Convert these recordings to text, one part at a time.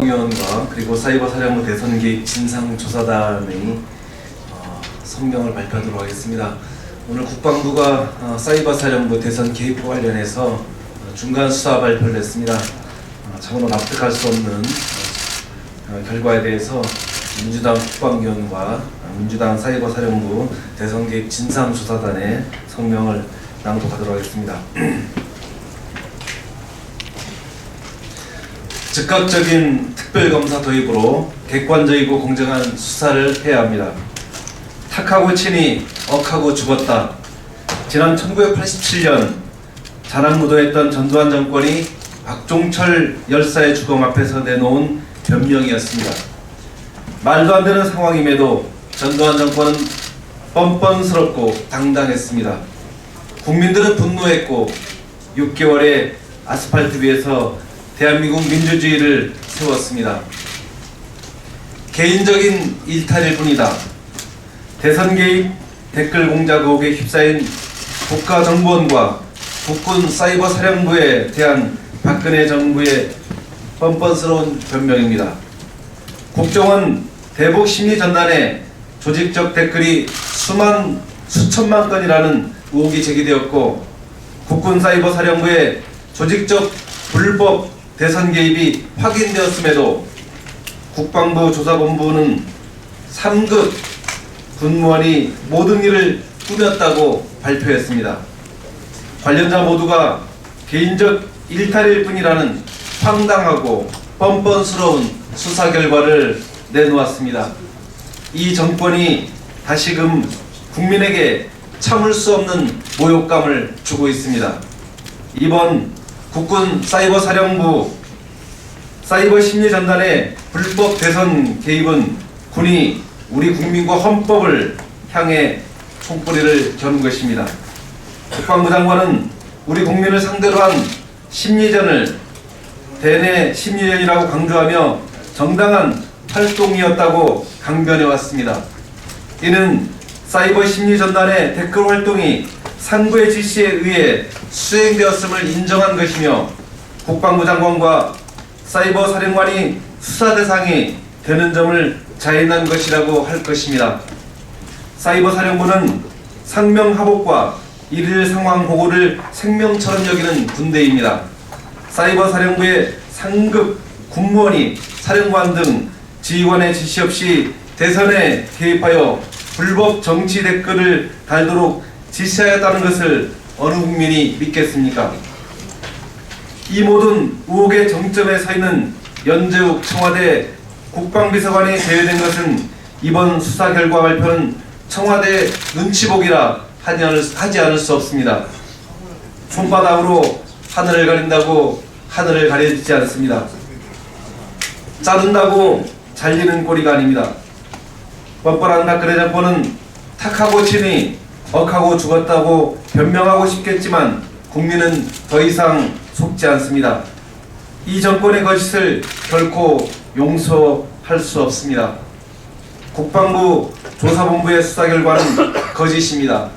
위원과 그리고 사이버사령부 대선 개입 진상조사단의 성명을 발표하도록 하겠습니다. 오늘 국방부가 사이버사령부 대선 개입과 관련해서 중간 수사 발표를 했습니다. 참으로 납득할 수 없는 결과에 대해서 민주당 국방위원과 민주당 사이버사령부 대선 개입 진상조사단의 성명을 낭독하도록 하겠습니다. 즉각적인 특별검사 도입으로 객관적이고 공정한 수사를 해야 합니다. 탁하고 치니 억하고 죽었다. 지난 1987년 자랑무도했던 전두환 정권이 박종철 열사의 죽음 앞에서 내놓은 변명이었습니다. 말도 안 되는 상황임에도 전두환 정권은 뻔뻔스럽고 당당했습니다. 국민들은 분노했고 6개월의 아스팔트 위에서 대한민국 민주주의를 세웠습니다. 개인적인 일탈일 뿐이다. 대선 개입, 댓글 공작 의혹에 휩싸인 국가정보원과 국군 사이버사령부에 대한 박근혜 정부의 뻔뻔스러운 변명입니다. 국정원 대북 심리전단에 조직적 댓글이 수천만 건이라는 의혹이 제기되었고, 국군 사이버사령부의 조직적 불법 대선 개입이 확인되었음에도 국방부 조사본부는 3급 군무원이 모든 일을 꾸몄다고 발표했습니다. 관련자 모두가 개인적 일탈일 뿐이라는 황당하고 뻔뻔스러운 수사 결과를 내놓았습니다. 이 정권이 다시금 국민에게 참을 수 없는 모욕감을 주고 있습니다. 이번 국군 사이버사령부 사이버 심리전단의 불법 대선 개입은 군이 우리 국민과 헌법을 향해 총뿌리를 겨눈 것입니다. 국방부 장관은 우리 국민을 상대로 한 심리전을 대내 심리전이라고 강조하며 정당한 활동이었다고 강변해왔습니다. 이는 사이버 심리전단의 댓글 활동이 상부의 지시에 의해 수행되었음을 인정한 것이며, 국방부 장관과 사이버 사령관이 수사 대상이 되는 점을 자인한 것이라고 할 것입니다. 사이버 사령부는 상명하복과 일일 상황 보고를 생명처럼 여기는 군대입니다. 사이버 사령부의 상급 군무원이 사령관 등 지휘관의 지시 없이 대선에 개입하여 불법 정치 댓글을 달도록 지시하였다는 것을 어느 국민이 믿겠습니까? 이 모든 의혹의 정점에 서 있는 연재욱 청와대 국방비서관이 제외된 것은 이번 수사 결과 발표는 청와대 눈치보기라 하지 않을 수 없습니다. 손바닥으로 하늘을 가린다고 하늘을 가리지 않습니다. 자른다고 잘리는 꼬리가 아닙니다. 뻔뻔한 박근혜 정권은 탁하고 치니 억하고 죽었다고 변명하고 싶겠지만 국민은 더 이상 속지 않습니다. 이 정권의 거짓을 결코 용서할 수 없습니다. 국방부 조사본부의 수사 결과는 거짓입니다.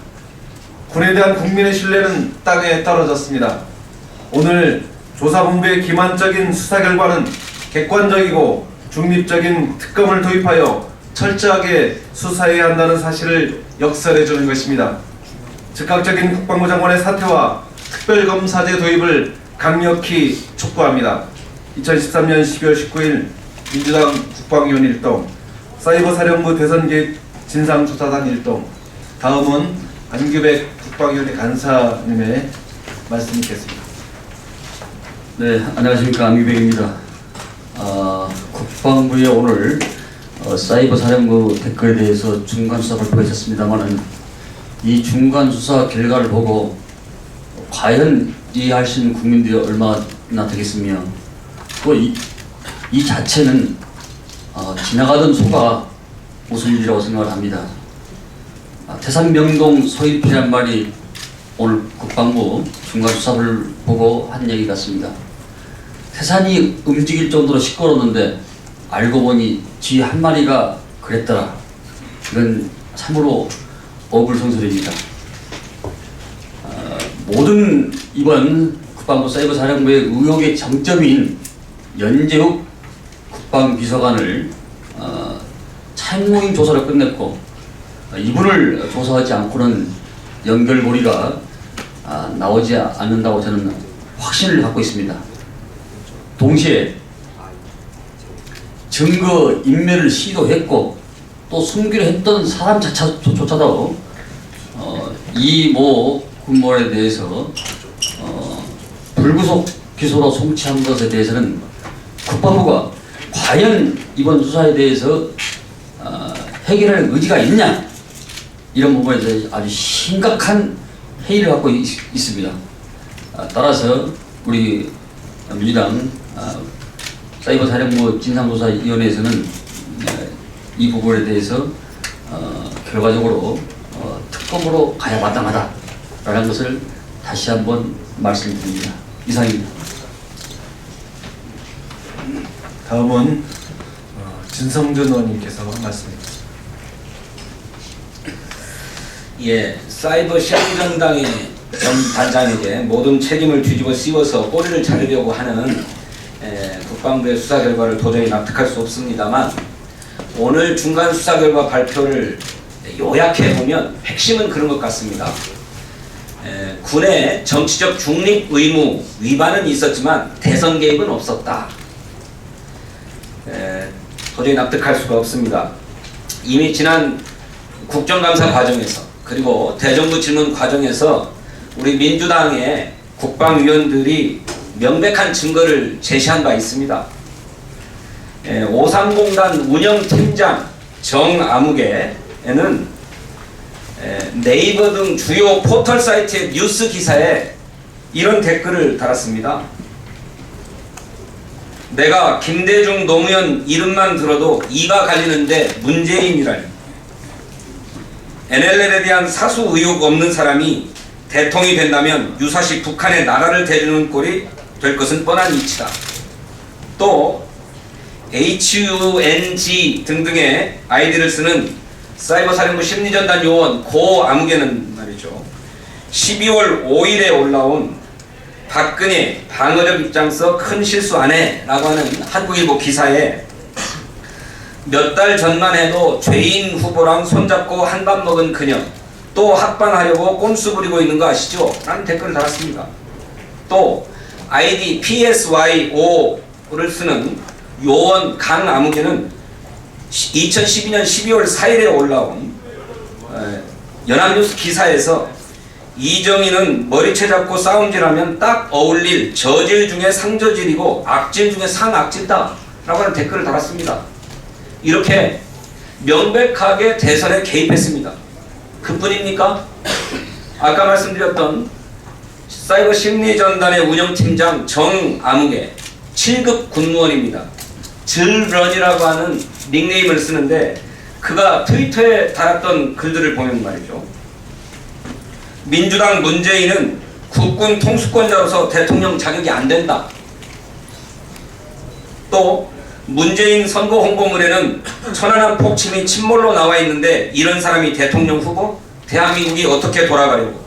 군에 대한 국민의 신뢰는 땅에 떨어졌습니다. 오늘 조사본부의 기만적인 수사 결과는 객관적이고 중립적인 특검을 도입하여 철저하게 수사해야 한다는 사실을 역설해 주는 것입니다. 즉각적인 국방부 장관의 사퇴와 특별검사제 도입을 강력히 촉구합니다. 2013년 12월 19일 민주당 국방위원 일동, 사이버사령부 대선 개입 진상조사단 일동. 다음은 안규백 국방위원회 간사님의 말씀 듣겠습니다. 네, 안녕하십니까, 안규백입니다. 국방부에 오늘 사이버사령부 댓글에 대해서 중간수사 발표가 있었습니다만은, 이 중간수사 결과를 보고 과연 이해할 수 있는 국민들이 얼마나 되겠으며, 또 이 자체는 지나가던 소가 웃을 일이라고 생각을 합니다. 태산명동 소일필이란 말이 오늘 국방부 중간수사를 보고 한 얘기 같습니다. 태산이 움직일 정도로 시끄러웠는데 알고 보니 쥐 한 마리가 그랬더라. 이건 참으로 어불성설입니다. 모든 이번 국방부 사이버사령부의 의혹의 정점인 연재욱 국방비서관을 참모인 조사를 끝냈고 이분을 조사하지 않고는 연결고리가 나오지 않는다고 저는 확신을 갖고 있습니다. 동시에 증거 인멸을 시도했고 또 숨기려 했던 사람 자체조차도 이 모 군무원에 대해서 불구속 기소로 송치한 것에 대해서는 국방부가 과연 이번 수사에 대해서 해결할 의지가 있냐, 이런 부분에 대해서 아주 심각한 회의를 갖고 있습니다. 따라서 우리 민주당 사이버사령부 진상조사위원회에서는 이 부분에 대해서 결과적으로 특검으로 가야 마땅하다라는 것을 다시 한번 말씀드립니다. 이상입니다. 다음은 진성준 의원님께서 말씀해 주십니다. 예, 사이버 실정당의 전 단장에게 모든 책임을 뒤집어 씌워서 꼬리를 자르려고 하는 국방부의 수사 결과를 도저히 납득할 수 없습니다만, 오늘 중간 수사 결과 발표를 요약해 보면 핵심은 그런 것 같습니다. 군의 정치적 중립 의무 위반은 있었지만 대선 개입은 없었다. 도저히 납득할 수가 없습니다. 이미 지난 국정감사 과정에서 그리고 대정부 질문 과정에서 우리 민주당의 국방위원들이 명백한 증거를 제시한 바 있습니다. 530단 운영팀장 정아무개는 네이버 등 주요 포털 사이트의 뉴스 기사에 이런 댓글을 달았습니다. 내가 김대중 노무현 이름만 들어도 이가 갈리는데 문재인이라니. NLL에 대한 사수 의혹 없는 사람이 대통령이 된다면 유사시 북한의 나라를 대주는 꼴이 될 것은 뻔한 이치다. 또 HUNG 등등의 아이디를 쓰는 사이버사령부 심리전단 요원 고 아무개는 말이죠, 12월 5일에 올라온 박근혜 방어적 입장서 큰 실수 안 해 라고 하는 한국일보 기사에 몇 달 전만 해도 죄인 후보랑 손잡고 한밥 먹은 그녀 또 합방하려고 꼼수 부리고 있는 거 아시죠? 라는 댓글을 달았습니다. 또 아이디 PSY5를 쓰는 요원 강아무개는 2012년 12월 4일에 올라온 연합뉴스 기사에서 이정희는 머리채 잡고 싸움질하면 딱 어울릴 저질 중에 상저질이고 악질 중에 상악질다 라고 하는 댓글을 달았습니다. 이렇게 명백하게 대선에 개입했습니다. 그뿐입니까? 아까 말씀드렸던 사이버 심리전단의 운영팀장 정아무개 7급 군무원입니다. 즐런이라고 하는 닉네임을 쓰는데, 그가 트위터에 달았던 글들을 보면 말이죠, 민주당 문재인은 국군 통수권자로서 대통령 자격이 안 된다. 또 문재인 선거 홍보물에는 천안함 폭침이 침몰로 나와 있는데 이런 사람이 대통령 후보? 대한민국이 어떻게 돌아가려고.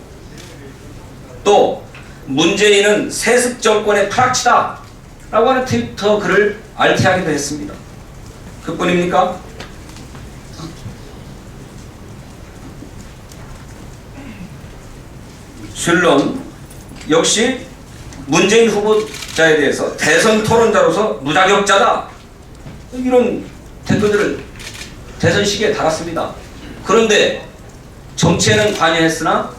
또 문재인은 세습 정권의 프락치다 라고 하는 트위터 글을 알티하기도 했습니다. 그뿐입니까? 실론 역시 문재인 후보자에 대해서 대선 토론자로서 무자격자다, 이런 댓글들을 대선 시기에 달았습니다. 그런데 정치에는 관여했으나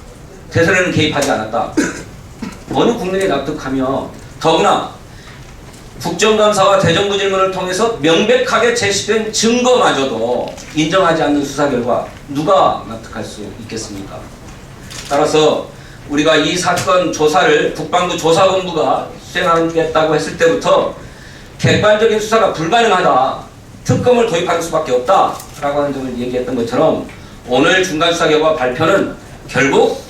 대선에는 개입하지 않았다. 어느 국민이 납득하며, 더구나 국정감사와 대정부 질문을 통해서 명백하게 제시된 증거마저도 인정하지 않는 수사 결과 누가 납득할 수 있겠습니까? 따라서 우리가 이 사건 조사를 국방부 조사본부가 수행하겠다고 했을 때부터 객관적인 수사가 불가능하다, 특검을 도입할 수밖에 없다 라고 하는 점을 얘기했던 것처럼, 오늘 중간수사 결과 발표는 결국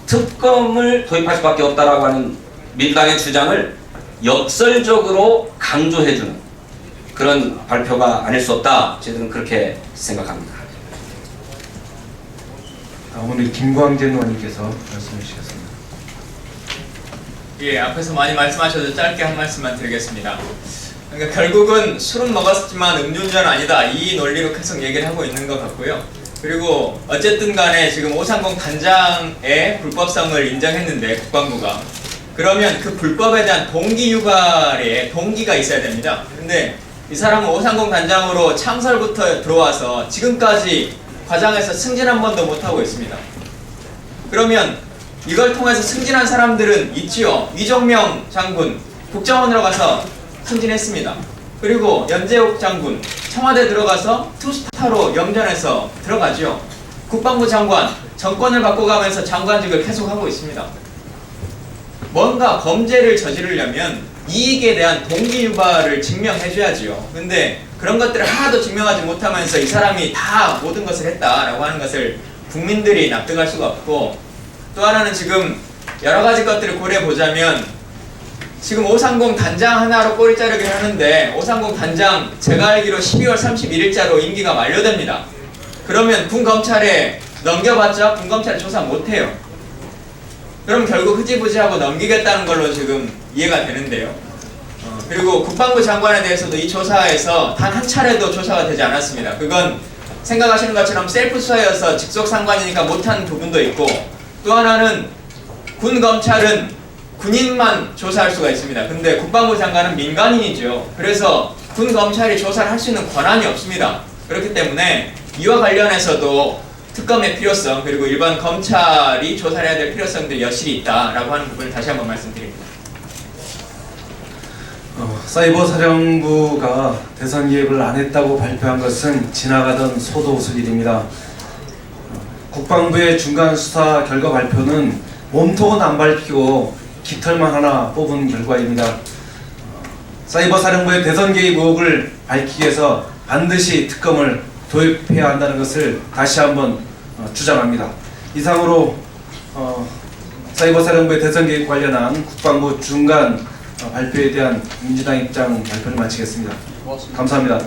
특검을 도입할 수밖에 없다라고 하는 민주당의 주장을 역설적으로 강조해주는 그런 발표가 아닐 수 없다, 저희들은 그렇게 생각합니다. 다음은 우리 김광진 의원님께서 말씀해 주시겠습니다. 예, 앞에서 많이 말씀하셔서 짧게 한 말씀만 드리겠습니다. 그러니까 결국은 술은 먹었지만 음주운전은 아니다, 이 논리로 계속 얘기를 하고 있는 것 같고요. 그리고 어쨌든 간에 지금 530 단장의 불법성을 인정했는데 국방부가, 그러면 그 불법에 대한 동기 유발에 동기가 있어야 됩니다. 근데 이 사람은 530 단장으로 창설부터 들어와서 지금까지 과장해서 승진 한 번도 못하고 있습니다. 그러면 이걸 통해서 승진한 사람들은 있지요. 이종명 장군 국정원으로 가서 승진했습니다. 그리고 연재욱 장군 청와대 들어가서 투스타로 영전해서 들어가죠. 국방부 장관 정권을 바꿔가면서 장관직을 계속하고 있습니다. 뭔가 범죄를 저지르려면 이익에 대한 동기 유발을 증명해줘야지요. 근데 그런 것들을 하나도 증명하지 못하면서 이 사람이 다 모든 것을 했다라고 하는 것을 국민들이 납득할 수가 없고, 또 하나는 지금 여러 가지 것들을 고려해 보자면 지금 530 단장 하나로 꼬리 자르기를 하는데 530 단장 제가 알기로 12월 31일자로 임기가 만료됩니다. 그러면 군검찰에 넘겨봤자 군검찰이 조사 못해요. 그럼 결국 흐지부지하고 넘기겠다는 걸로 지금 이해가 되는데요. 그리고 국방부 장관에 대해서도 이 조사에서 단 한 차례도 조사가 되지 않았습니다. 그건 생각하시는 것처럼 셀프 수사여서 직속 상관이니까 못한 부분도 있고, 또 하나는 군 검찰은 군인만 조사할 수가 있습니다. 근데 국방부 장관은 민간인이죠. 그래서 군 검찰이 조사를 할 수 있는 권한이 없습니다. 그렇기 때문에 이와 관련해서도 특검의 필요성, 그리고 일반 검찰이 조사를 해야 될 필요성들이 여실히 있다라고 하는 부분을 다시 한번 말씀드립니다. 사이버 사령부가 대선 개입을 안 했다고 발표한 것은 지나가던 소도웃을 일입니다. 국방부의 중간 수사 결과 발표는 몸통은 안 밝히고 깃털만 하나 뽑은 결과입니다. 사이버 사령부의 대선 개입 의혹을 밝히기 위해서 반드시 특검을 도입해야 한다는 것을 다시 한번 주장합니다. 이상으로 사이버 사령부의 대선 개입 관련한 국방부 중간 발표에 대한 민주당 입장 발표를 마치겠습니다. 감사합니다.